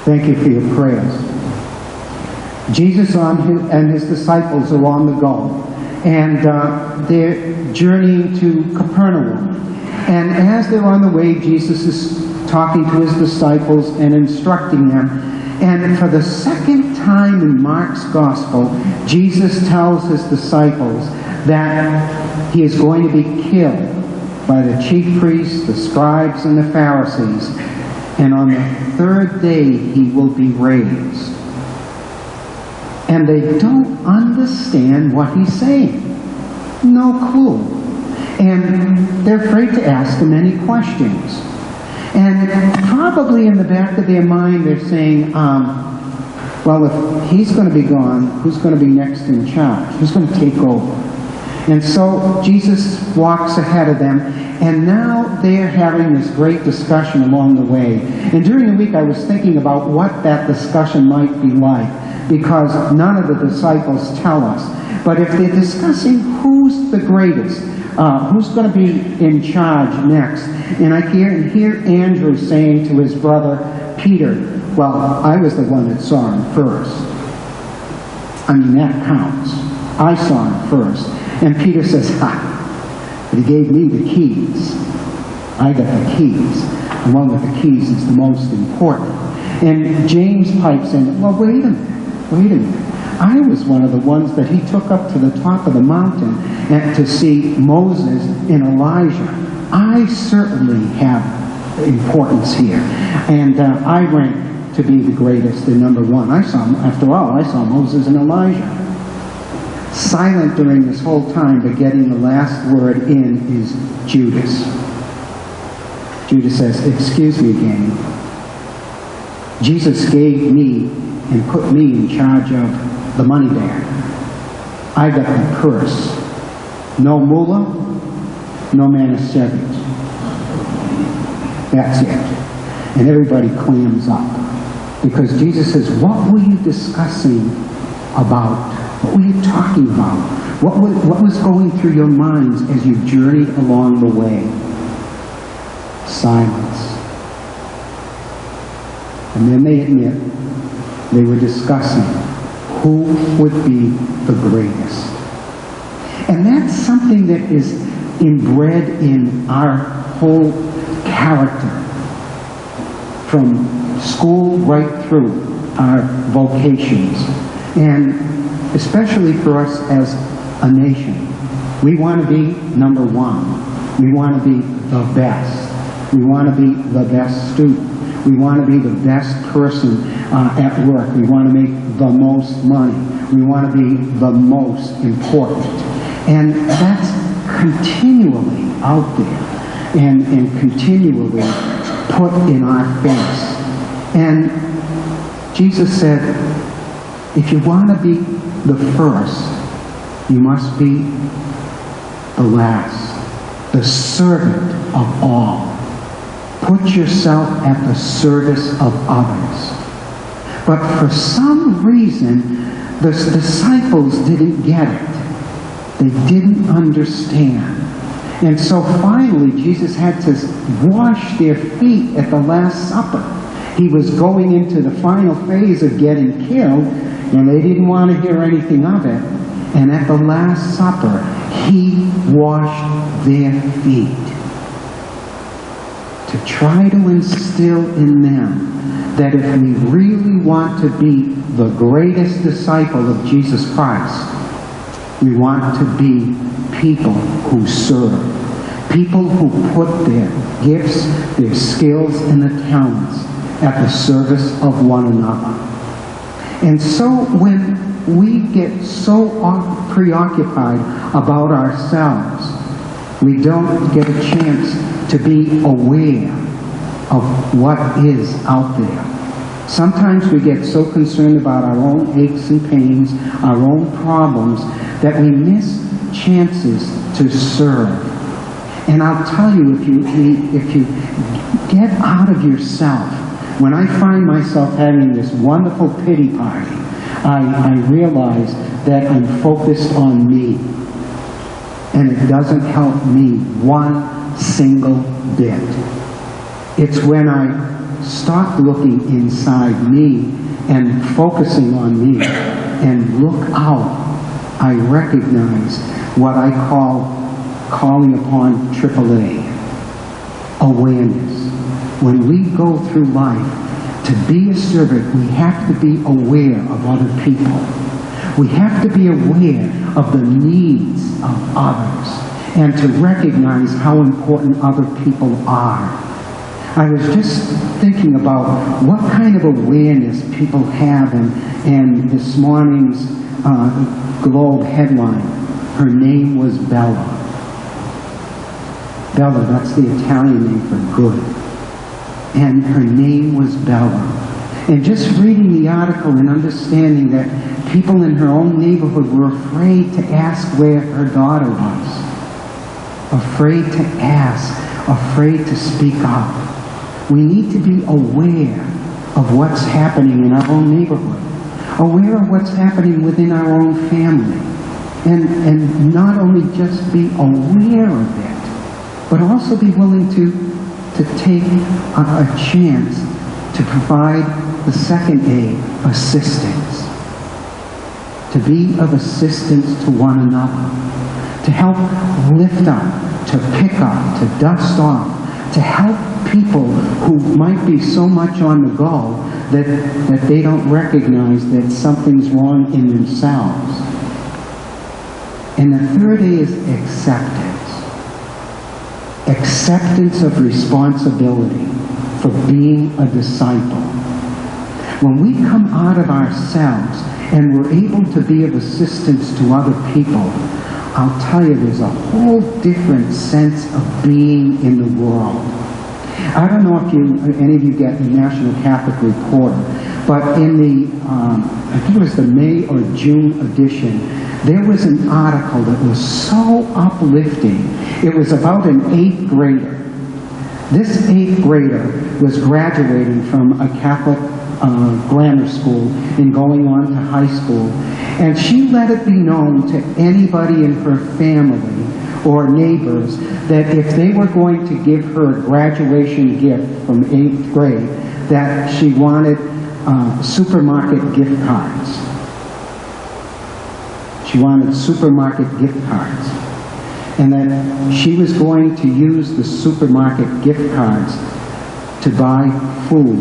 Thank you for your prayers. Jesus and his disciples are on the go, and they're journeying to Capernaum. And as they're on the way, Jesus is talking to his disciples and instructing them. And for the second time in Mark's Gospel, Jesus tells his disciples that he is going to be killed by the chief priests, the scribes, and the Pharisees. And on the third day, he will be raised. And they don't understand what he's saying. No clue. And they're afraid to ask him any questions. And probably in the back of their mind, they're saying, well, if he's going to be gone, who's going to be next in charge? Who's going to take over? And so Jesus walks ahead of them, and now they're having this great discussion along the way. And during the week I was thinking about what that discussion might be like, because none of the disciples tell us. But if they're discussing who's the greatest, who's going to be in charge next, and I hear Andrew saying to his brother Peter, well, I was the one that saw him first. I mean, that counts. I saw him first. And Peter says, but he gave me the keys. I got the keys. The one with the keys is the most important. And James pipes in, well, wait a minute. I was one of the ones that he took up to the top of the mountain and to see Moses and Elijah. I certainly have importance here. And I rank to be the greatest and number one. After all, I saw Moses and Elijah. Silent during this whole time, but getting the last word in is Judas. Judas says, excuse me, gang. Jesus gave me and put me in charge of the money bag. I got the purse. No mullah, no Manischewitz. That's it. And everybody clams up. Because Jesus says, what were you discussing about? What were you talking about? What was going through your minds as you journeyed along the way? Silence. And then they admit they were discussing who would be the greatest. And that's something that is inbred in our whole character, from school right through our vocations. And especially for us as a nation, we want to be number one. We want to be the best. We want to be the best student. We want to be the best person at work. We want to make the most money. We want to be the most important. And that's continually out there and continually put in our face. And Jesus said, if you want to be the first, you must be the last, the servant of all. Put yourself at the service of others. But for some reason, the disciples didn't get it. They didn't understand. And so finally, Jesus had to wash their feet at the Last Supper. He was going into the final phase of getting killed, and they didn't want to hear anything of it. And at the Last Supper, he washed their feet to try to instill in them that if we really want to be the greatest disciple of Jesus Christ, we want to be people who serve, people who put their gifts, their skills, and their talents at the service of one another. And so when we get so preoccupied about ourselves, we don't get a chance to be aware of what is out there. Sometimes we get so concerned about our own aches and pains, our own problems, that we miss chances to serve. And I'll tell you, if you get out of yourself, when I find myself having this wonderful pity party, I realize that I'm focused on me. And it doesn't help me one single bit. It's when I stop looking inside me and focusing on me and look out, I recognize what I call calling upon AAA, awareness. When we go through life, to be a servant, we have to be aware of other people. We have to be aware of the needs of others and to recognize how important other people are. I was just thinking about what kind of awareness people have, and this morning's Globe headline, her name was Bella. Bella, that's the Italian name for good. And her name was Bella. And just reading the article and understanding that people in her own neighborhood were afraid to ask where her daughter was. Afraid to ask, afraid to speak up. We need to be aware of what's happening in our own neighborhood, aware of what's happening within our own family, and not only just be aware of it, but also be willing to take a chance to provide the second A, assistance. To be of assistance to one another, to help lift up, to pick up, to dust off, to help people who might be so much on the go that they don't recognize that something's wrong in themselves. And the third A is acceptance. Acceptance of responsibility for being a disciple. When we come out of ourselves and we're able to be of assistance to other people, I'll tell you, there's a whole different sense of being in the world. I don't know if any of you get the National Catholic Reporter, but in the, I think it was the May or June edition, there was an article that was so uplifting. It was about an 8th grader. This 8th grader was graduating from a Catholic grammar school and going on to high school. And she let it be known to anybody in her family or neighbors that if they were going to give her a graduation gift from 8th grade, that she wanted supermarket gift cards. She wanted supermarket gift cards. And that she was going to use the supermarket gift cards to buy food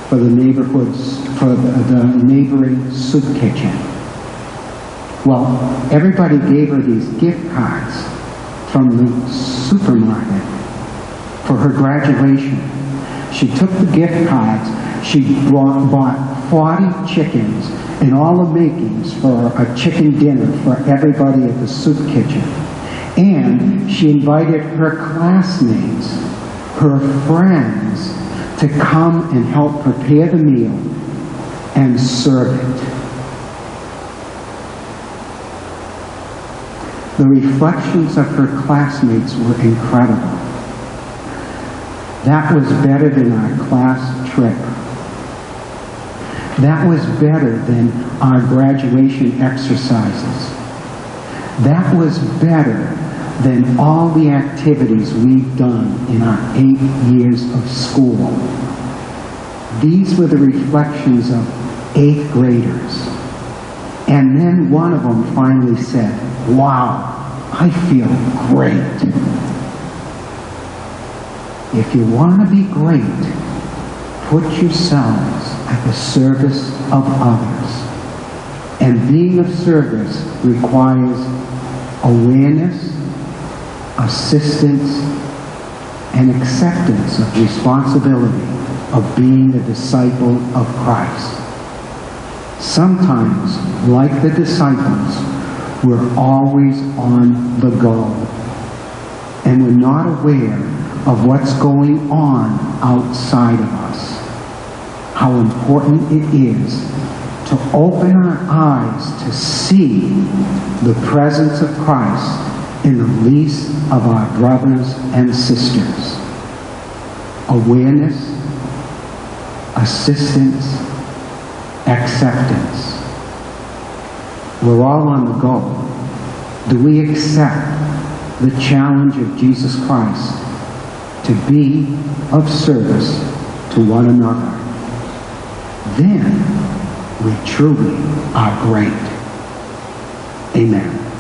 for the neighborhoods, for the neighboring soup kitchen. Well, everybody gave her these gift cards from the supermarket for her graduation. She took the gift cards, she bought 40 chickens and all the makings for a chicken dinner for everybody at the soup kitchen. And she invited her classmates, her friends, to come and help prepare the meal and serve it. The reflections of her classmates were incredible. That was better than our class trip. That was better than our graduation exercises. That was better than all the activities we've done in our 8 years of school. These were the reflections of 8th graders. And then one of them finally said, "Wow, I feel great." If you want to be great, put yourselves at the service of others. And being of service requires awareness, assistance, and acceptance of responsibility of being a disciple of Christ. Sometimes, like the disciples, we're always on the go, and we're not aware of what's going on outside of us. How important it is to open our eyes to see the presence of Christ in the least of our brothers and sisters. Awareness, assistance, acceptance. We're all on the go. Do we accept the challenge of Jesus Christ to be of service to one another, then we truly are great. Amen.